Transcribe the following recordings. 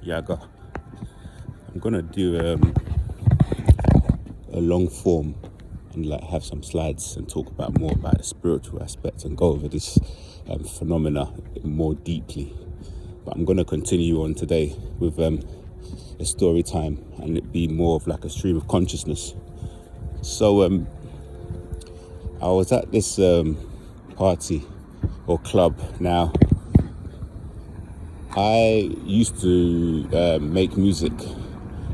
Yaga. I'm gonna do a long form and like have some slides and talk about more about the spiritual aspect and go over this phenomena more deeply. But I'm gonna continue on today with a story time, and it be more of like a stream of consciousness. So I was at this party or club. Now, I used to make music.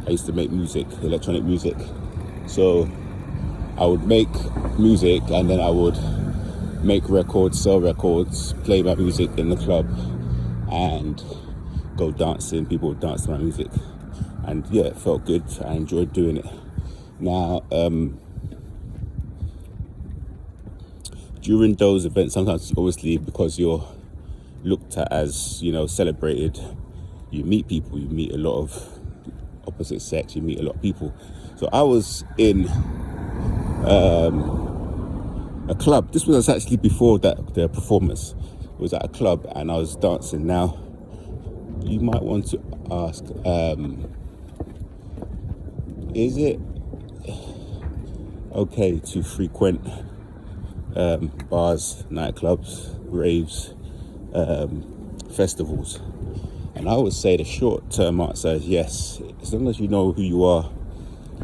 I used to make music, electronic music. So I would make music and then I would make records, sell records, play my music in the club and go dancing. People would dance to my music. And yeah, it felt good. I enjoyed doing it. Now, during those events, sometimes obviously because you're looked at as, celebrated, you meet people, you meet a lot of opposite sex, you meet a lot of people. So I was in a club. This was actually before the performance. It was at a club and I was dancing. Now, you might want to ask, is it okay to frequent bars, nightclubs, raves, festivals? And I would say the short-term answer is yes. As long as you know who you are,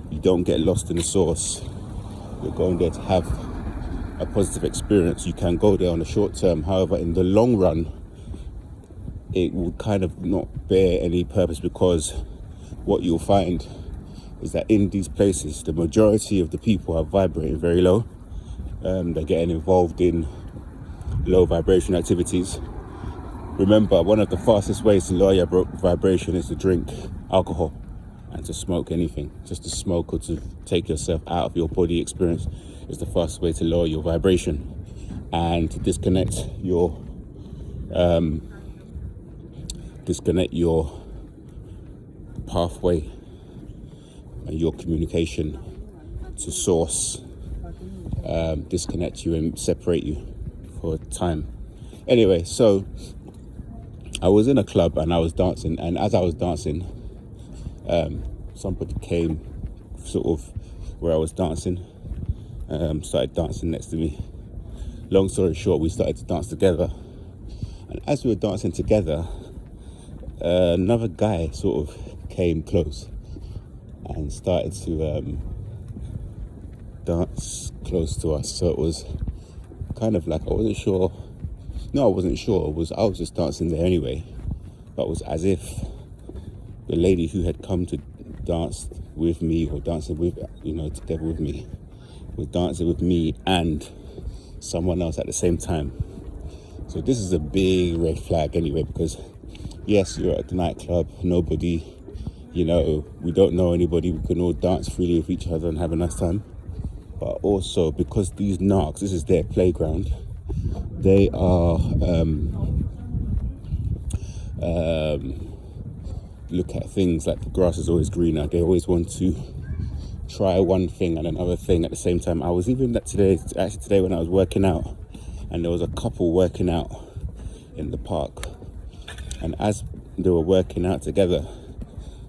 you don't get lost in the source, you're going there to have a positive experience, you can go there on the short term. However, in the long run, it will kind of not bear any purpose, because what you'll find is that in these places, the majority of the people are vibrating very low. They're getting involved in low vibration activities. Remember, one of the fastest ways to lower your vibration is to drink alcohol and to smoke anything. Just to smoke or to take yourself out of your body experience is the fastest way to lower your vibration and to disconnect your pathway and your communication to source, disconnect you and separate you for a time. Anyway, so I was in a club and I was dancing, and as I was dancing, somebody came sort of where I was dancing, started dancing next to me. Long story short, we started to dance together, and as we were dancing together, another guy sort of came close and started to dance close to us. So it was kind of like, I wasn't sure. I was just dancing there anyway, but it was as if the lady who had come to dance with me or dancing with, together with me, was dancing with me and someone else at the same time. So this is a big red flag anyway, because yes, you're at the nightclub, nobody, we don't know anybody, we can all dance freely with each other and have a nice time. But also because these narcs, this is their playground, they are look at things like the grass is always greener. They always want to try one thing and another thing at the same time. I was even today when I was working out, and there was a couple working out in the park, and as they were working out together,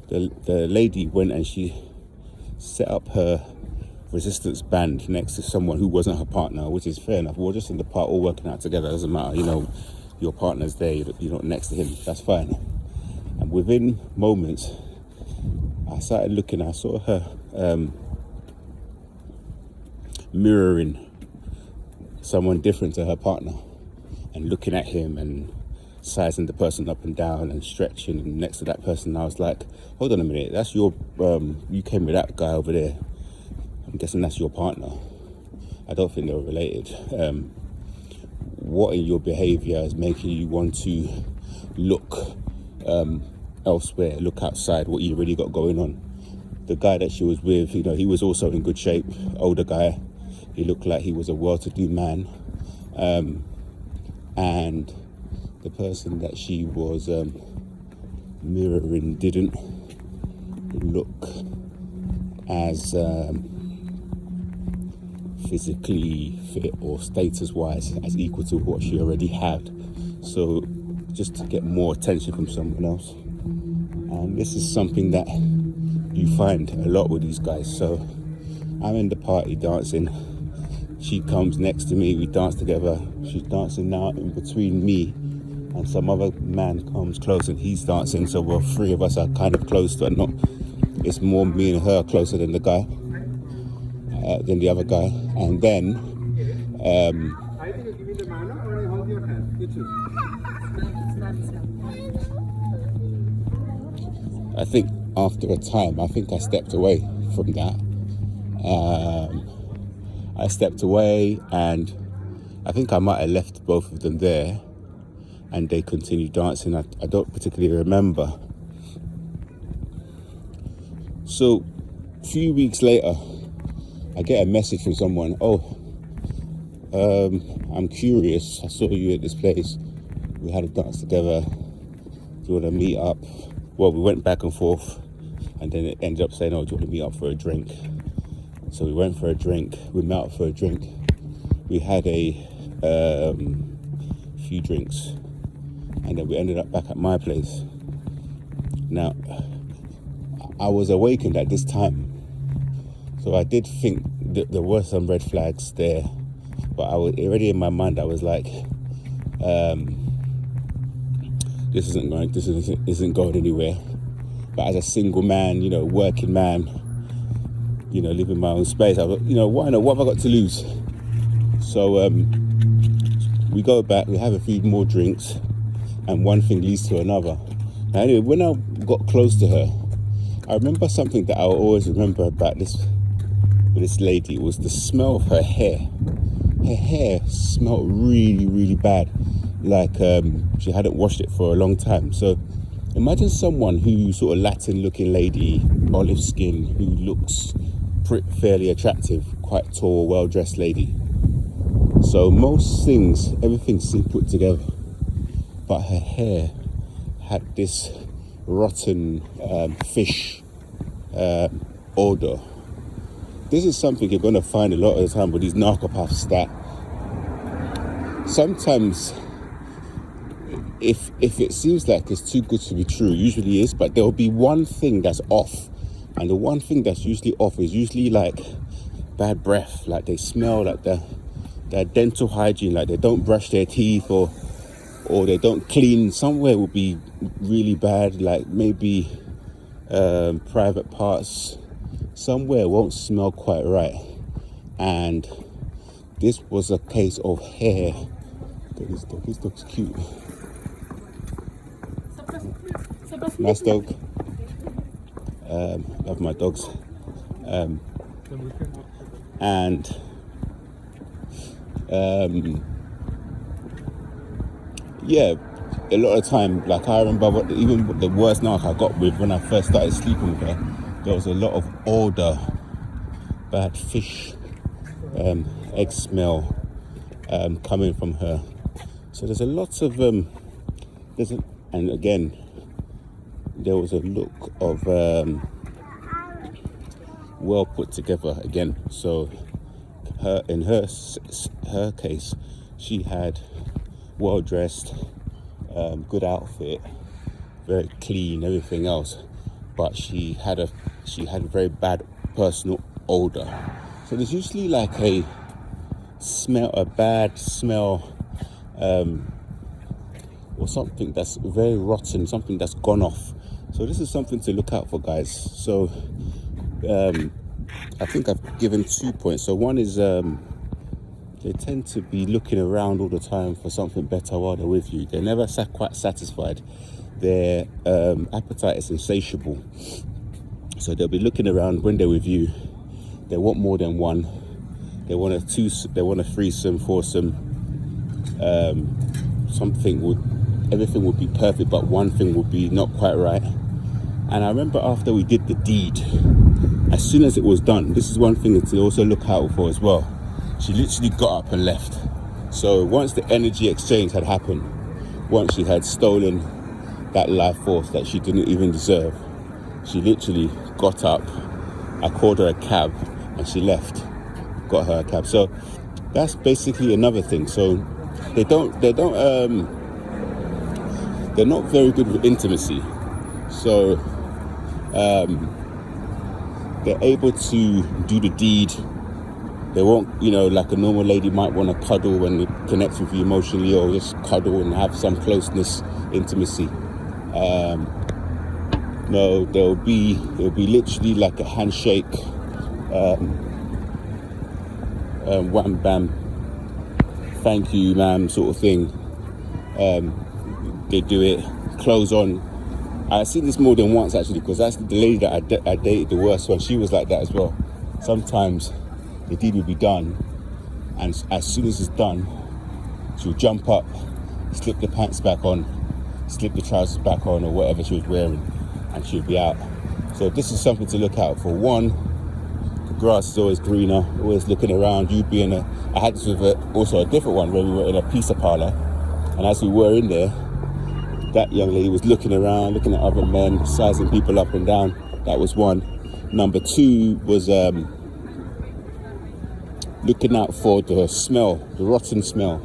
the lady went and she set up her resistance band next to someone who wasn't her partner, which is fair enough. We're just in the park all working out together. It doesn't matter, your partner's there, you're not next to him, that's fine. And within moments, I started looking, I saw her mirroring someone different to her partner and looking at him and sizing the person up and down and stretching and next to that person. I was like, hold on a minute, that's your, you came with that guy over there. I'm guessing that's your partner. I don't think they were related. What in your behaviour is making you want to look elsewhere, look outside what you really got going on? The guy that she was with, he was also in good shape, older guy. He looked like he was a well-to-do man. And the person that she was mirroring didn't look as physically fit or status-wise as equal to what she already had. So just to get more attention from someone else, And this is something that you find a lot with these guys. So I'm in the party dancing. She comes next to me, we dance together. She's dancing now in between me and some other man comes close and he's dancing. So we're three of us are kind of close, but not, it's more me and her closer than the guy, than the other guy. And then, I think after a time, I think I stepped away from that. I stepped away and I think I might have left both of them there and they continued dancing. I don't particularly remember. So a few weeks later, I get a message from someone, I'm curious, I saw you at this place, we had a dance together, do you want to meet up? Well, we went back and forth and then it ended up saying, do you want to meet up for a drink? So we went for a drink, we met up for a drink, we had a few drinks and then we ended up back at my place. Now, I was awakened at this time, so I did think that there were some red flags there, but I was already in my mind, I was like, this isn't going anywhere. But as a single man, working man, living my own space, I was, why not? What have I got to lose? So we go back, we have a few more drinks, and one thing leads to another. Now, anyway, when I got close to her, I remember something that I'll always remember about this lady was the smell of her hair. Her hair smelled really, really bad, like she hadn't washed it for a long time. So imagine someone who's sort of Latin-looking lady, olive skin, who looks fairly attractive, quite tall, well-dressed lady. So most things, everything seemed put together, but her hair had this rotten fish odor. This is something you're going to find a lot of the time with these narcopaths, that sometimes if it seems like it's too good to be true, usually is, but there'll be one thing that's off, and the one thing that's usually off is usually like bad breath, like they smell like their dental hygiene, like they don't brush their teeth or they don't clean. Somewhere will be really bad, like maybe private parts somewhere won't smell quite right. And this was a case of hair. This dog's cute. Nice dog. Love my dogs. And yeah, a lot of time, like I remember even the worst narc I got with when I first started sleeping with her, there was a lot of odor, bad fish, egg smell coming from her. So there's a lot of and again, there was a look of well put together again. So in her case, she had well dressed, good outfit, very clean, everything else, but she had a very bad personal odor. So there's usually like a bad smell, or something that's very rotten, something that's gone off. So this is something to look out for, guys. So I think I've given 2 points. So one is they tend to be looking around all the time for something better while they're with you. They're never quite satisfied. Their appetite is insatiable. So they'll be looking around when they're with you. They want more than one. They want a threesome, foursome. Everything would be perfect, but one thing would be not quite right. And I remember after we did the deed, as soon as it was done, this is one thing to also look out for as well. She literally got up and left. So once the energy exchange had happened, once she had stolen that life force that she didn't even deserve, she literally got up. I called her a cab and she left, got her a cab. So that's basically another thing. So they're not very good with intimacy. So they're able to do the deed. They won't, like a normal lady might want to cuddle and connect with you emotionally, or just cuddle and have some closeness, intimacy. No, it'll be literally like a handshake, wham bam, thank you ma'am sort of thing. They do it, clothes on. I've seen this more than once actually, because that's the lady that I dated, the worst one. She was like that as well. Sometimes the deed will be done, and as soon as it's done, she'll jump up, slip the pants back on, slip the trousers back on, or whatever she was wearing, and she'll be out. So this is something to look out for. One, the grass is always greener, always looking around. You'd be I had this with also a different one where we were in a pizza parlor, and as we were in there, that young lady was looking around, looking at other men, sizing people up and down. That was one. Number two was looking out for the smell, the rotten smell.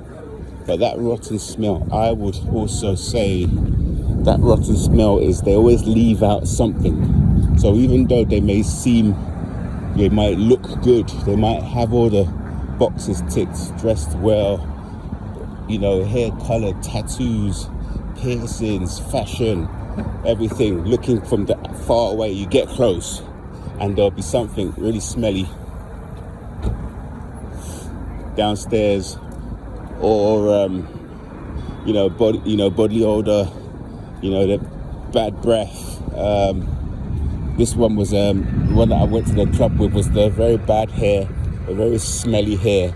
But that rotten smell, I would also say that rotten smell is they always leave out something. So even though they might look good, they might have all the boxes ticked, dressed well, hair color, tattoos, piercings, fashion, everything. Looking from the far away, you get close, and there'll be something really smelly downstairs, or body odor, the bad breath. This one was the one that I went to the club with, was the very bad hair, a very smelly hair.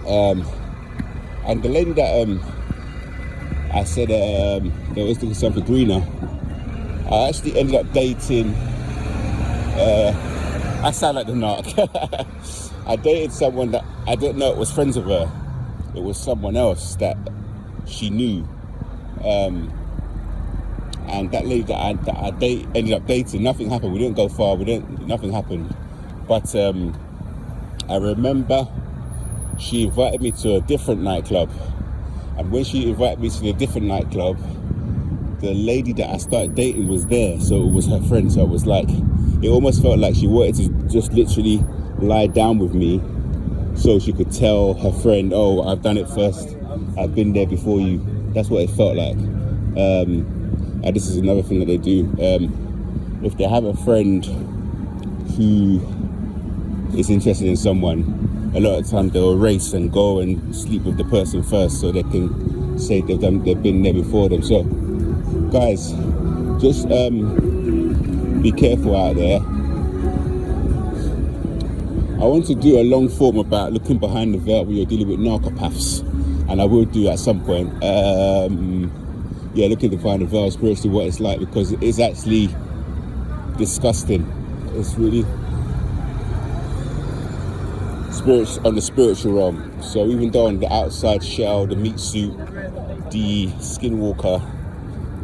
And the lady that I said they was looking something greener, I actually ended up dating. I sound like the narc. I dated someone that I don't know, it was friends of her. It was someone else that she knew. And that lady that I ended up dating, nothing happened. We didn't go far. Nothing happened. But I remember she invited me to a different nightclub. And when she invited me to the different nightclub, the lady that I started dating was there. So it was her friend. So it was like, it almost felt like she wanted to just literally lie down with me so she could tell her friend, oh, I've done it first. I've been there before you. That's what it felt like. And this is another thing that they do. If they have a friend who is interested in someone, a lot of times they'll race and go and sleep with the person first so they can say they've been there before them. So, guys, just be careful out there. I want to do a long form about looking behind the veil when you're dealing with narcopaths, and I will do at some point. Looking behind the veil, spiritually, what it's like, because it is actually disgusting. It's really on the spiritual realm. So even though on the outside shell, the meat suit, the skinwalker,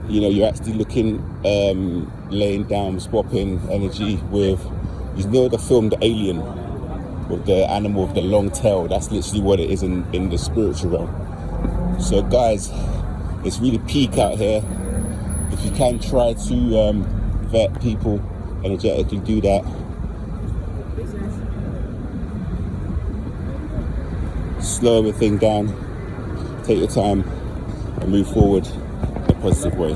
you're actually looking, laying down, swapping energy with, the film The Alien, with the animal with the long tail. That's literally what it is in the spiritual realm. So guys, it's really peak out here. If you can try to vet people energetically, do that. Slow everything down, take your time, and move forward in a positive way.